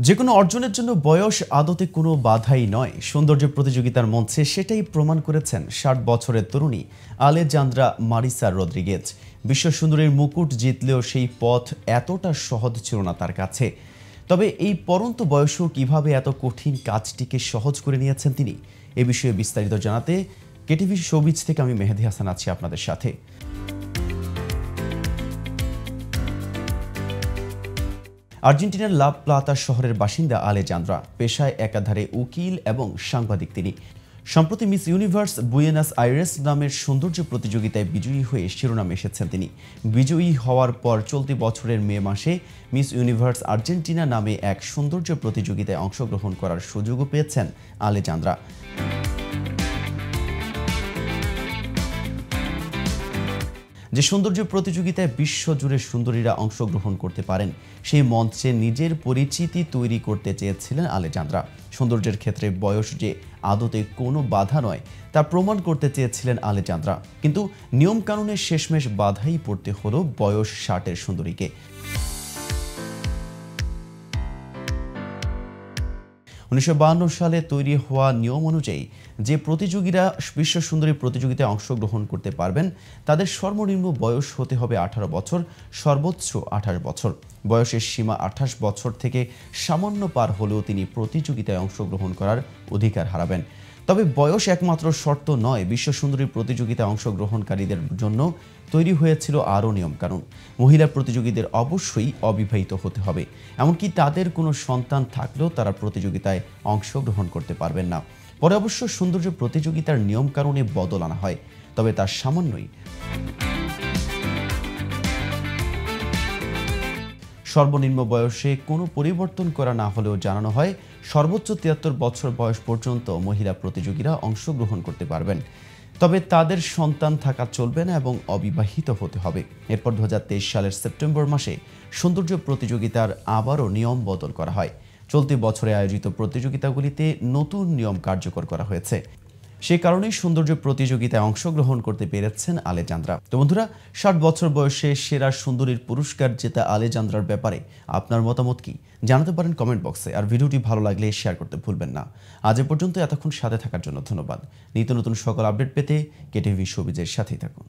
যেকোনো অর্জনের জন্য বয়স আদতে কোনো বাধাই নয়। সৌন্দর্য প্রতিযোগিতার মঞ্চে সেটাই প্রমাণ করেছেন ৬০ বছরের তরুণী আলেজান্দ্রা মারিসা রদ্রিগেজ। বিশ্ব সুন্দরীর মুকুট জিতলেও সেই পথ এতটা সহজ ছিল না তার কাছে। তবে এই পরন্ত বয়সেও কিভাবে এত কঠিন কাজটিকে সহজ করে নিয়েছেন তিনি, এ বিষয়ে বিস্তারিত জানাতে কেটিভি শোবিজ থেকে আমি মেহেদি হাসান আছি আপনাদের সাথে। আর্জেন্টিনার লা প্লাতা শহরের বাসিন্দা আলেজান্দ্রা পেশায় একাধারে উকিল এবং সাংবাদিক। তিনি সম্প্রতি মিস ইউনিভার্স বুয়েনাস আইরেস নামের সৌন্দর্য প্রতিযোগিতায় বিজয়ী হয়ে শিরোনামে এসেছেন তিনি। বিজয়ী হওয়ার পর চলতি বছরের মে মাসে মিস ইউনিভার্স আর্জেন্টিনা নামে এক সৌন্দর্য প্রতিযোগিতায় অংশগ্রহণ করার সুযোগও পেয়েছেন আলেজান্দ্রা। যে সৌন্দর্য প্রতিযোগিতায় বিশ্বজুড়ে সুন্দরীরা অংশগ্রহণ করতে পারেন, সেই মঞ্চে নিজের পরিচিতি তৈরি করতে চেয়েছিলেন আলেজান্দ্রা। সৌন্দর্যের ক্ষেত্রে বয়স যে আদতে কোনো বাধা নয় তা প্রমাণ করতে চেয়েছিলেন আলেজান্দ্রা, কিন্তু নিয়মকানুনের শেষমেশ বাধাই পড়তে হলো বয়স ৬০-এর সুন্দরীকে। ১৯৫২ সালে তৈরি হওয়া নিয়ম অনুযায়ী যে প্রতিযোগীরা বিশ্ব সুন্দরী প্রতিযোগিতায় অংশগ্রহণ করতে পারবেন তাদের সর্বনিম্ন বয়স হতে হবে ১৮ বছর, সর্বোচ্চ ২৮ বছর। বয়সের সীমা ২৮ বছর থেকে সামান্য পার হলেও তিনি প্রতিযোগিতায় অংশগ্রহণ করার অধিকার হারাবেন। তবে বয়স একমাত্র শর্ত নয়, বিশ্ব সুন্দরী প্রতিযোগিতায় অংশগ্রহণকারীদের জন্য তৈরি হয়েছিল আরও নিয়মকানুন। মহিলা প্রতিযোগীদের অবশ্যই অবিবাহিত হতে হবে, এমনকি তাদের কোনো সন্তান থাকলেও তারা প্রতিযোগিতায় অংশগ্রহণ করতে পারবেন না। পরে অবশ্য সৌন্দর্য প্রতিযোগিতার নিয়মকানুনে বদল আনা হয়, তবে তার সামান্যই। সর্বনিম্ন বয়সে কোনো পরিবর্তন করা না হলেও জানানো হয় সর্বোচ্চ ৭৩ বছর বয়স পর্যন্ত মহিলা প্রতিযোগীরা অংশগ্রহণ করতে পারবেন, তবে তাদের সন্তান থাকা চলবে না এবং অবিবাহিত হতে হবে। এরপর ২০২৩ সালের সেপ্টেম্বর মাসে সৌন্দর্য প্রতিযোগিতার আবারও নিয়ম বদল করা হয়। চলতি বছরে আয়োজিত প্রতিযোগিতাগুলিতে নতুন নিয়ম কার্যকর করা হয়েছে। সে কারণেই সৌন্দর্য প্রতিযোগিতায় অংশগ্রহণ করতে পেরেছেন আলেজান্দ্রা। তো বন্ধুরা, ৬০ বছর বয়সে সেরা সুন্দরীর পুরস্কার জেতা আলেজান্দ্রার ব্যাপারে আপনার মতামত কি জানাতে পারেন কমেন্ট বক্সে। আর ভিডিওটি ভালো লাগলে শেয়ার করতে ভুলবেন না। আজ পর্যন্ত এতক্ষণ সাথে থাকার জন্য ধন্যবাদ। নিত্য নতুন সকল আপডেট পেতে কেটিভি শোবিজের সাথেই থাকুন।